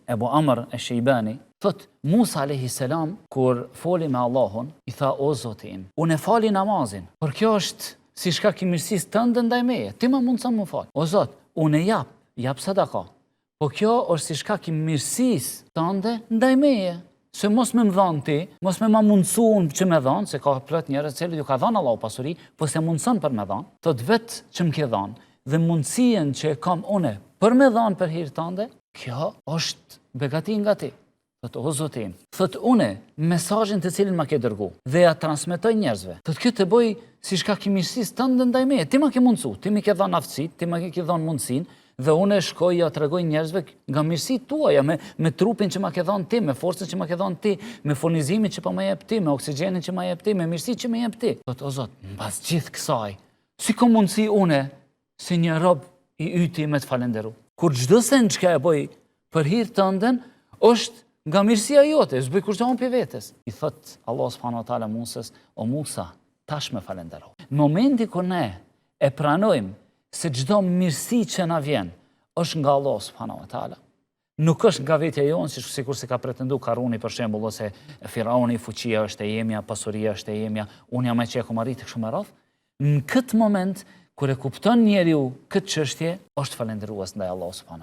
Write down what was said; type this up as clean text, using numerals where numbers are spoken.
Ebu Amr e Shejbani, thot Musa a.s. kur foli me Allahun, i tha o Zotin, unë e fali namazin, por kjo është si shkak i mirësisë tënde ndaj meje, ti më mundson më fal. O Zot, unë e jap sadaka, po kjo është si shkak i mirësisë tënde ndaj meje. Se mos me më dhanë ti, mos me ma mundësu unë që me dhanë, se ka plot njerëz cilët ju ka dhanë Allahu pasuri, po se mundëson për me dhanë, thot vetë që më ke dhanë, dhe mundësien që kam une për me dhanë për hir tënde, kjo është begati nga ti. Thot o Zotin, thot une mesazhin të cilin ma ke dërgu dhe ja transmetoj njerëzve. Thot kjo të bëj si shkak i mirësisë tënde ndaj meje. Ti ma ke mundësu, ti më ke dhanë aftësitë, ti ma ke dhanë mundësinë, dhe unë shkoj ja tregoj njerëzve nga mirësitë tuaja, me trupin që ma ke dhënë ti, me forcën që ma ke dhënë ti, me furnizimin që po më jep ti, me oksigjenin që ma jep ti, me mirësitë që më jep ti. Thot o Zot, mbas gjithë kësaj, si ka mundësi une si një rob i yti me të falenderu? Kur çdo sen që e bëj për hir tënden, është nga mirësia jote, s'bëj kurrë humbje vetes. I thot Allah subhanahu wa taala Musës, o Musa, tash më falendero. Në momenti kur ne e pranojmë se çdo mirësi që na vjen është nga Allah subhanahu wa taala. Nuk është nga vetja jonë, sikur se ka pretendu Karuni për shembull, ose Firauni, fuqia është e jemja, pasuria është e jemja, unë jam ai që e kam arritë kështu me radh. Në këtë moment kur e kupton njeriu këtë çështje, është falendërues ndaj Allah subhanahu wa taala.